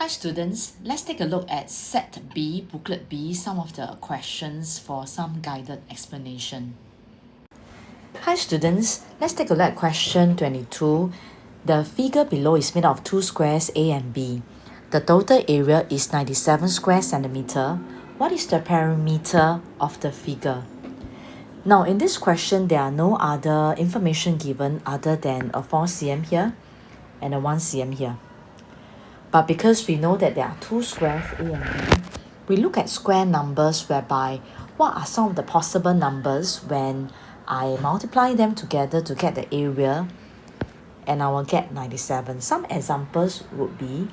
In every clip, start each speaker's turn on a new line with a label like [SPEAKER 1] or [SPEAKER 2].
[SPEAKER 1] Hi students, let's take a look at Set B, Booklet B, some of the questions for some guided explanation. Hi students, let's take a look at question 22. The figure below is made of two squares A and B. The total area is 97 square centimeter. What is the perimeter of the figure? Now in this question, there are no other information given other than a 4 cm here and a 1 cm here. But because we know that there are two squares A and B, we look at square numbers whereby what are some of the possible numbers when I multiply them together to get the area, and I will get 97. Some examples would be,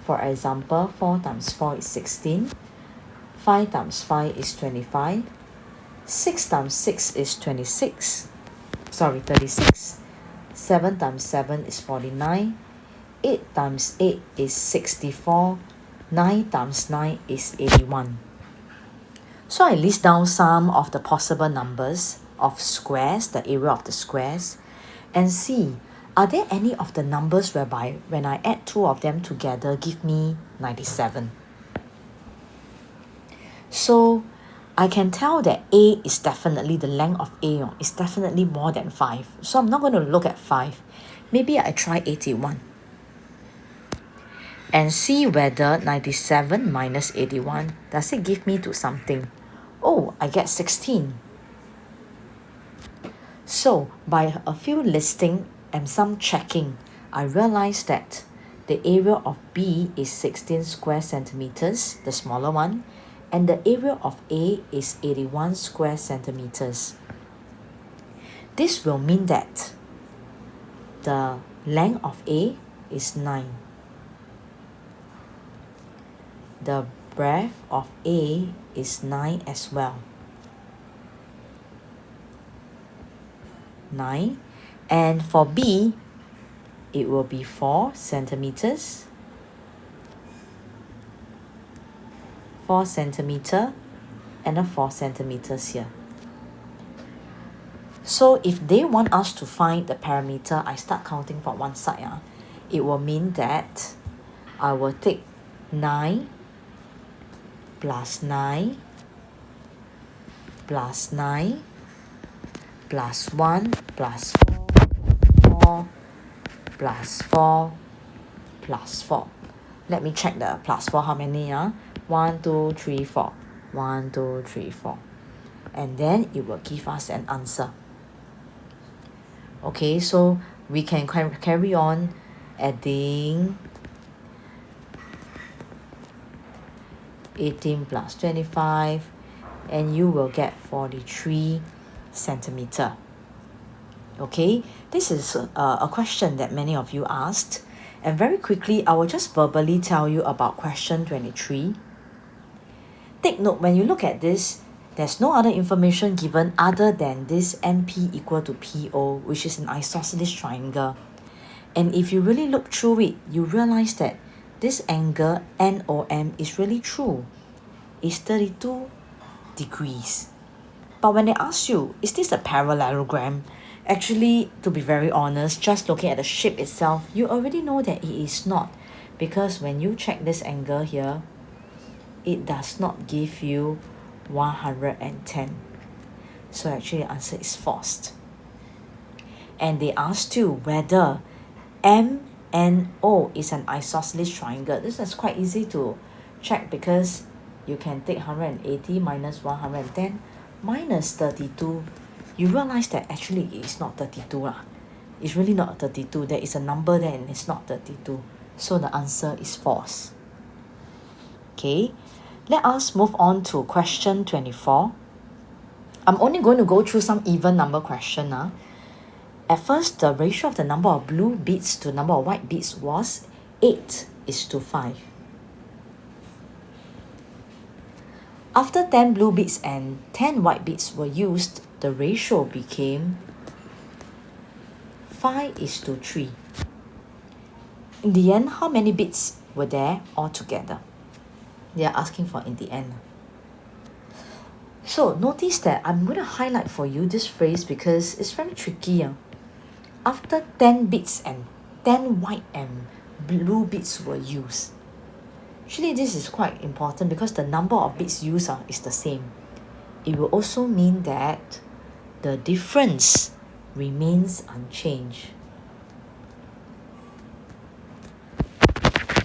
[SPEAKER 1] for example, 4 times 4 is 16, 5 times 5 is 25, 6 times 6 is 36, 7 times 7 is 49, 8 times 8 is 64, 9 times 9 is 81. So I list down some of the possible numbers of squares, the area of the squares, and see, are there any of the numbers whereby when I add two of them together give me 97? So I can tell that A is definitely, the length of A is definitely more than 5. So I'm not going to look at 5. Maybe I try 81. And see whether 97 minus 81, does it give me to something? Oh, I get 16. So by a few listing and some checking, I realized that the area of B is 16 square centimeters, the smaller one, and the area of A is 81 square centimeters. This will mean that the length of A is 9. The breadth of A is 9 as well. 9. And for B, it will be 4 centimeters. 4 centimeter and a 4 centimeters here. So if they want us to find the perimeter, I start counting from one side. It will mean that I will take 9 plus 9 plus 9 plus 1 plus 4 plus 4 plus 4. Let me check the plus 4 how many? 1, 2, 3, 4. 1, 2, 3, 4. And then it will give us an answer. Okay, so we can carry on adding 18 plus 25, and you will get 43 centimeter. Okay, this is a question that many of you asked, and very quickly I will just verbally tell you about question 23. Take note, when you look at this, there's no other information given other than this MP equal to PO, which is an isosceles triangle. And if you really look through it, you realize that this angle NOM is really true. It's 32 degrees. But when they ask you, is this a parallelogram? Actually, to be very honest, just looking at the shape itself, you already know that it is not. Because when you check this angle here, it does not give you 110. So actually the answer is false. And they asked you whether MNO is an isosceles triangle. This is quite easy to check because you can take 180 minus 110 minus 32. You realize that actually it is not 32. It's really not 32. There is a number there and it's not 32. So the answer is false. Okay, let us move on to question 24. I'm only going to go through some even number question. At first, the ratio of the number of blue beads to number of white beads was 8:5. After 10 blue beads and 10 white beads were used, the ratio became 5:3. In the end, how many beads were there altogether? They are asking for in the end. So notice that I'm going to highlight for you this phrase because it's very tricky. After 10 beads and 10 white and blue beads were used, Actually, this is quite important because the number of bits used is the same. It will also mean that the difference remains unchanged.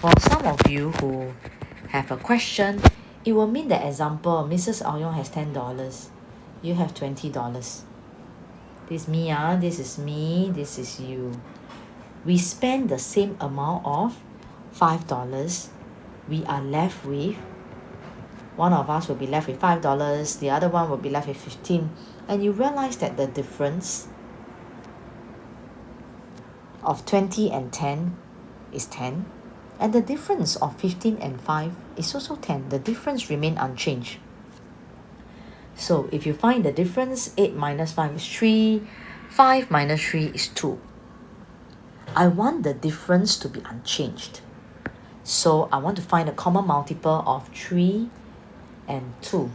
[SPEAKER 1] For some of you who have a question, it will mean that example, Mrs. Aoyong has $10. You have $20. This is me, this is me, this is you. We spend the same amount of $5. We are left with, one of us will be left with $5, the other one will be left with 15. And you realize that the difference of 20 and 10 is 10. And the difference of 15 and 5 is also 10. The difference remain unchanged. So if you find the difference, 8 minus 5 is 3, 5 minus 3 is 2. I want the difference to be unchanged. So I want to find a common multiple of 3 and 2,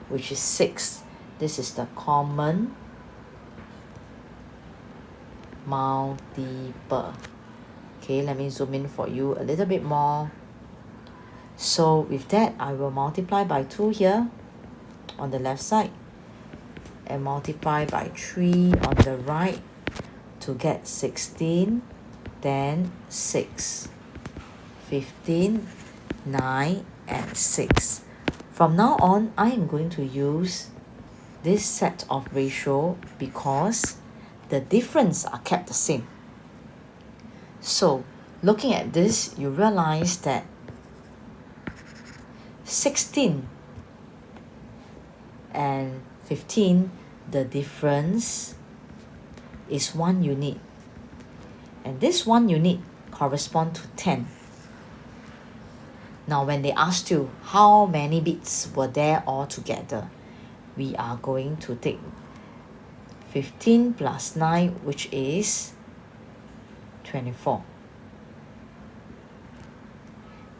[SPEAKER 1] which is 6. This is the common multiple. Okay, let me zoom in for you a little bit more. So with that, I will multiply by 2 here on the left side and multiply by 3 on the right to get 16, then 6, 15, 9, and 6. From now on, I am going to use this set of ratio because the difference are kept the same. So looking at this, you realize that 16 and 15, the difference is 1 unit. And this 1 unit corresponds to 10. Now when they asked you how many bits were there all together, we are going to take 15 plus 9, which is 24.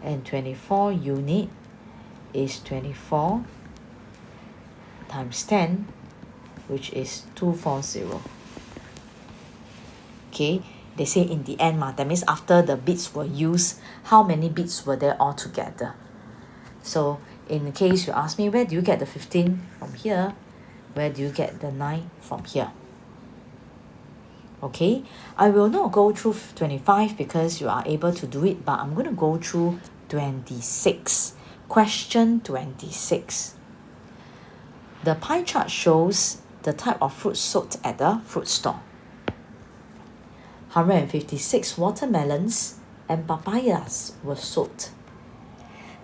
[SPEAKER 1] And 24 unit is 24 times 10, which is 240. Okay, they say in the end, that means after the bits were used, how many bits were there all together? So in case you ask me, where do you get the 15 from here? Where do you get the 9 from here? Okay, I will not go through 25 because you are able to do it, but I'm going to go through 26. Question 26. The pie chart shows the type of fruit sold at the fruit store. 156 watermelons and papayas were sold.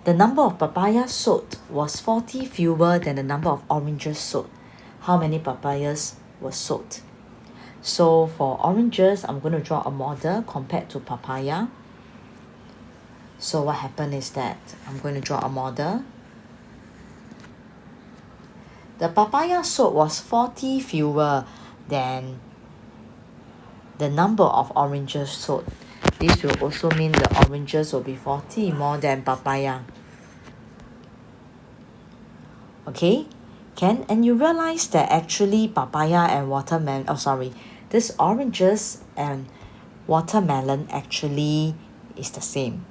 [SPEAKER 1] The number of papayas sold was 40 fewer than the number of oranges sold. How many papayas were sold? So for oranges, I'm going to draw a model compared to papaya. So what happened is that I'm going to draw a model. The papaya sold was 40 fewer than the number of oranges sold. This will also mean the oranges will be 40 more than papaya. Okay, and you realize that actually papaya and watermelon, this oranges and watermelon actually is the same.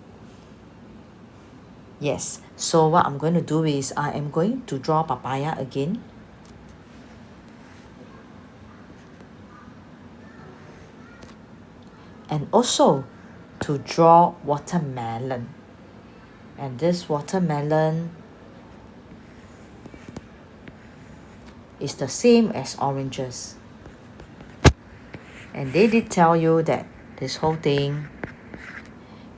[SPEAKER 1] Yes, so what I'm going to do is I am going to draw papaya again. And also to draw watermelon. And this watermelon is the same as oranges. And they did tell you that this whole thing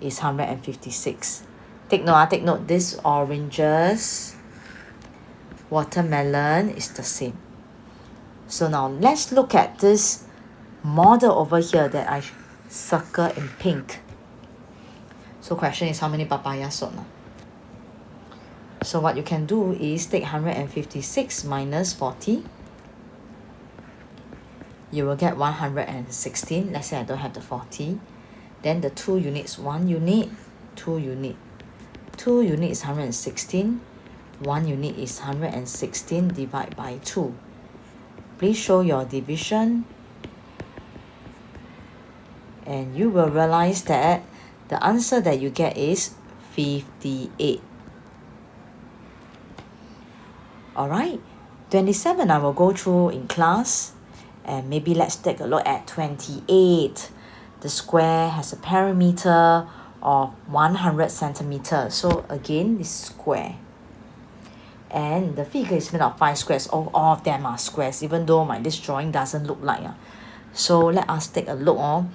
[SPEAKER 1] is 156. Take note, this oranges, watermelon is the same. So now let's look at this model over here that I circle in pink. So question is how many papayas sold now? So what you can do is take 156 minus 40. You will get 116. Let's say I don't have the 40. Then the 2 units, 1 unit, 2 unit. 2 unit is 116. 1 unit is 116 divided by 2. Please show your division. And you will realize that the answer that you get is 58. Alright, 27 I will go through in class, and maybe let's take a look at 28. The square has a perimeter of 100 centimeters. So again, this square. And the figure is made of 5 squares. All of them are squares, even though this drawing doesn't look like. So let us take a look.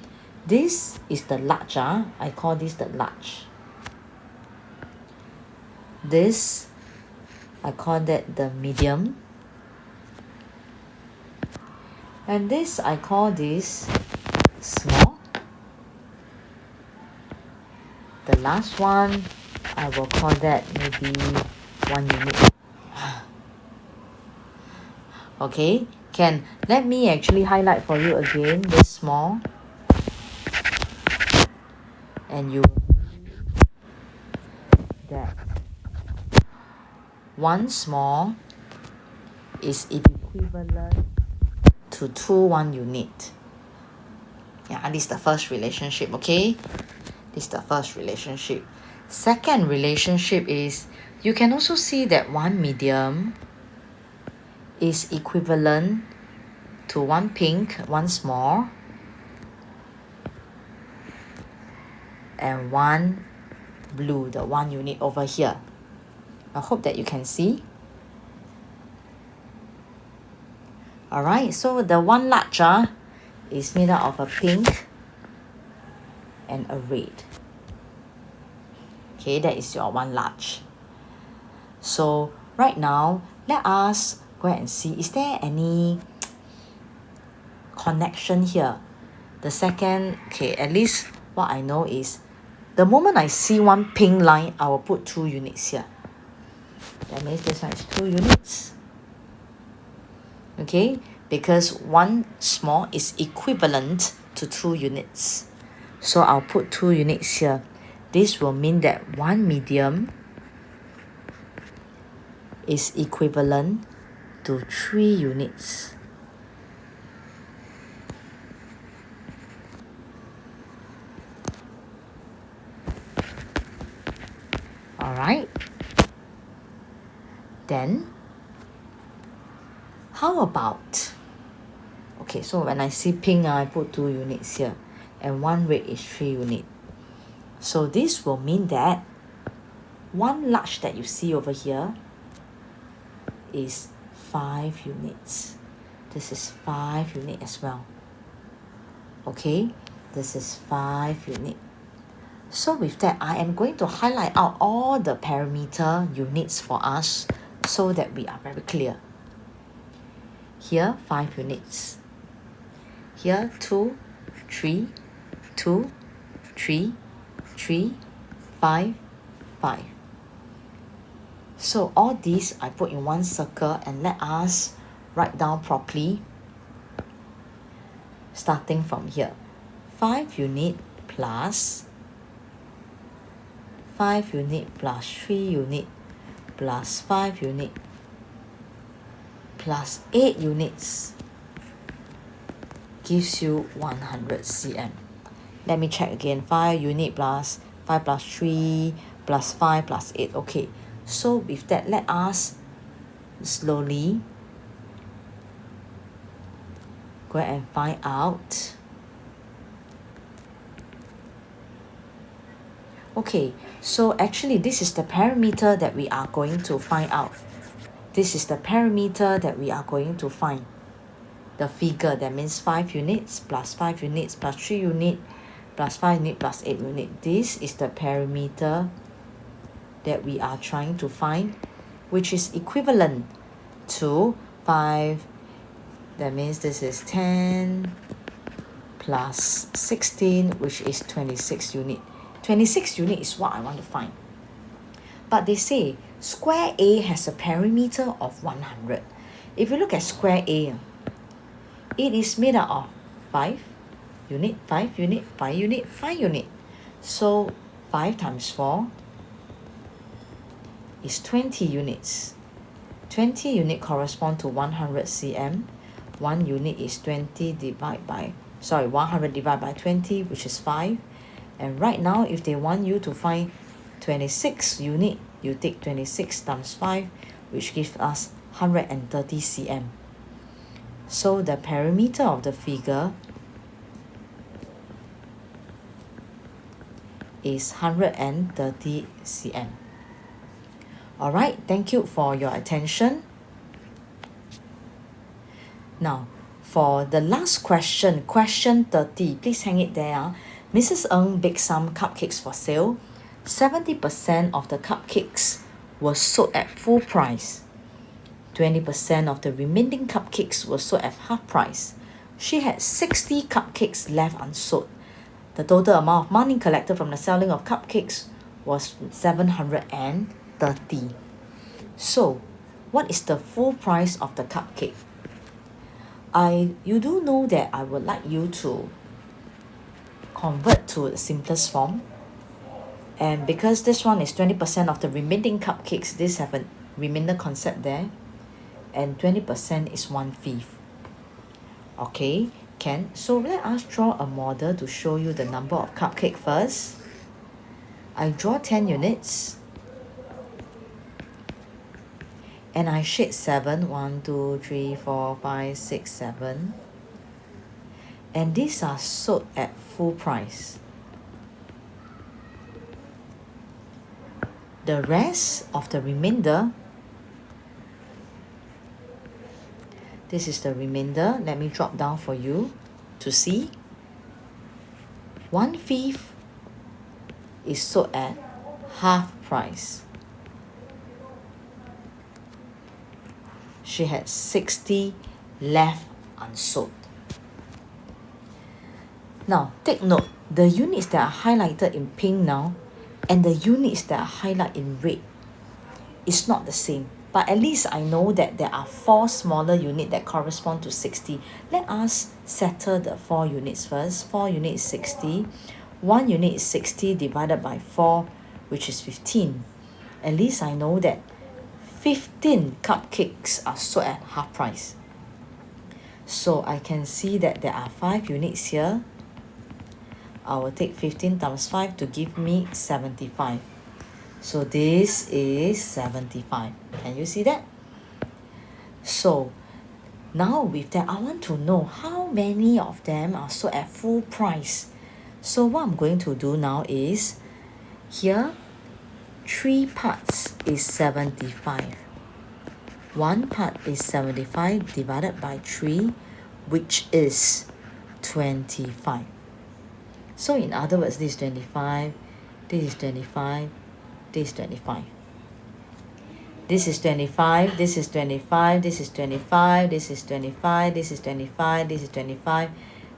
[SPEAKER 1] This is the large. I call this the large. This, I call that the medium. And this, I call this small. The last one, I will call that maybe 1 unit. Okay, can let me actually highlight for you again this small, and you that 1 small is equivalent to 2 1 unit. Yeah, this is the first relationship, okay? This is the first relationship. Second relationship is, you can also see that 1 medium is equivalent to 1 pink, 1 small, and 1 blue, the 1 unit over here. I hope that you can see. Alright, so the 1 large is made up of a pink and a red. Okay, that is your 1 large. So right now, let us go ahead and see, is there any connection here? The second, okay, at least what I know is, the moment I see 1 pink line, I will put 2 units here. That means this one is 2 units. Okay, because 1 small is equivalent to 2 units. So I'll put 2 units here. This will mean that 1 medium is equivalent to 3 units. Alright. Then, how about, okay, so when I see pink, I put 2 units here, and 1 red is 3 units. So this will mean that 1 large that you see over here is 5 units. This is 5 units as well. Okay, this is 5 units. So with that, I am going to highlight out all the perimeter units for us so that we are very clear. Here, 5 units. Here, 2, 3, 2, 3, 3, 5, 5. So all these I put in 1 circle, and let us write down properly. Starting from here. 5 unit plus 5 unit plus 3 unit plus 5 unit plus 8 units gives you 100 cm. Let me check again. 5 unit plus 5 plus 3 plus 5 plus 8. Okay, so with that, let us slowly go and find out. Okay, so actually this is the perimeter that we are going to find out. This is the perimeter that we are going to find. The figure, that means 5 units plus 5 units plus 3 unit plus 5 unit plus 8 unit. This is the perimeter that we are trying to find, which is equivalent to 5. That means this is 10 plus 16, which is 26 unit. 26 unit is what I want to find. But they say square A has a perimeter of 100. If you look at square A, it is made up of 5 unit, 5 unit, 5 unit, 5 unit. So 5 times 4 is 20 units. 20 unit correspond to 100 cm. 1 unit is 100 divided by 20, which is 5. And right now, if they want you to find 26 unit, you take 26 times 5, which gives us 130 cm. So the perimeter of the figure is 130 cm. Alright, thank you for your attention. Now, for the last question, question 30, please hang it there. Mrs. Ng baked some cupcakes for sale. 70% of the cupcakes were sold at full price. 20% of the remaining cupcakes were sold at half price. She had 60 cupcakes left unsold. The total amount of money collected from the selling of cupcakes was 730. So, what is the full price of the cupcake? You do know that I would like you to convert to the simplest form. And because this one is 20% of the remaining cupcakes, this have a remainder concept there. And 20% is 1/5. Okay, can. So let us draw a model to show you the number of cupcake first. I draw 10 units. And I shade 7. 1, 2, 3, 4, 5, 6, 7. And these are sold at full price. The rest of the remainder, this is the remainder. Let me drop down for you to see. 1/5 is sold at half price. She had 60 left unsold. Now, take note, the units that are highlighted in pink now and the units that are highlighted in red is not the same. But at least I know that there are 4 smaller units that correspond to 60. Let us settle the 4 units first. 4 units is 60. 1 unit is 60 divided by 4, which is 15. At least I know that 15 cupcakes are sold at half price. So I can see that there are 5 units here. I will take 15 times 5 to give me 75. So this is 75. Can you see that? So now with that, I want to know how many of them are sold at full price. So what I'm going to do now is, here 3 parts is 75. 1 part is 75 divided by 3, which is 25. So in other words, this is 25, this is 25, this is 25. This is 25, this is 25, this is 25, this is 25, this is 25, this is 25,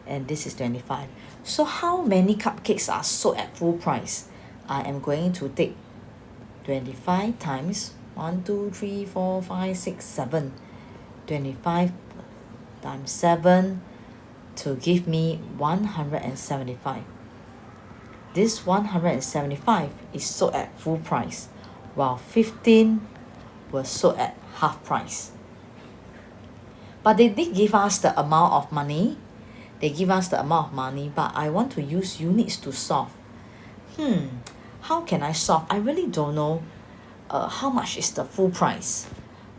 [SPEAKER 1] and this is 25. So how many cupcakes are sold at full price? I am going to take 25 times 1, 2, 3, 4, 5, 6, 7. 25 times 7 to give me 175. This 175 is sold at full price, while 15 were sold at half price. But they did give us the amount of money. They give us the amount of money, but I want to use units to solve. How can I solve? I really don't know how much is the full price.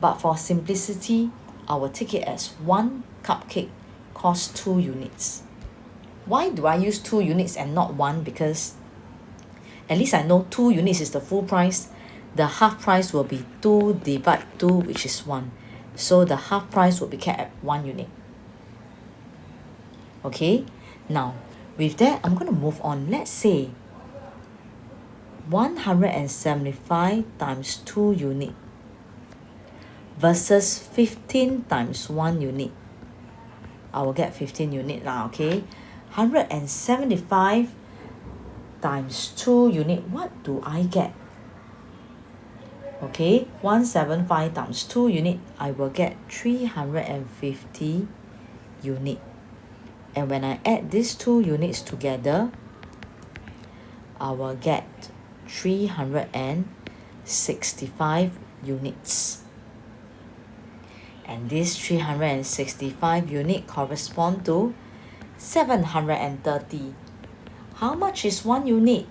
[SPEAKER 1] But for simplicity, I will take it as 1 cupcake costs 2 units. Why do I use 2 units and not 1? Because at least I know 2 units is the full price. The half price will be 2 divided 2, which is 1. So the half price will be kept at 1 unit. Okay, now with that, I'm going to move on. Let's say 175 times 2 unit versus 15 times 1 unit. I will get 15 unit now, okay? 175 times 2 unit, what do I get? Okay, 175 times 2 unit, I will get 350 unit. And when I add these 2 units together, I will get 365 units. And this 365 unit correspond to 730. How much is 1 unit?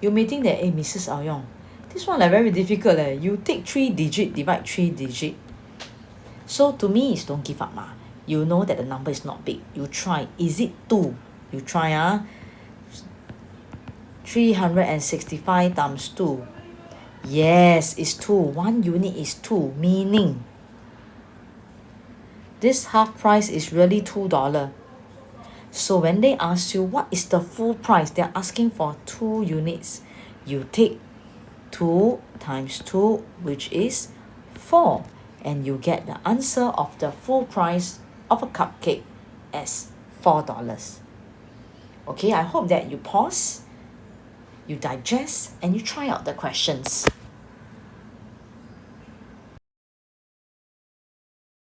[SPEAKER 1] You may think that, Mrs. Aoyong, this one like very difficult leh. You take 3 digit, divide 3 digit. So to me is don't give up ma. You know that the number is not big. You try. Is it 2? You try 365 times 2. Yes, it's 2. 1 unit is 2, meaning this half price is really $2. So when they ask you what is the full price, they're asking for 2 units. You take 2 times 2, which is 4. And you get the answer of the full price of a cupcake as $4. Okay, I hope that you pause, you digest, and you try out the questions.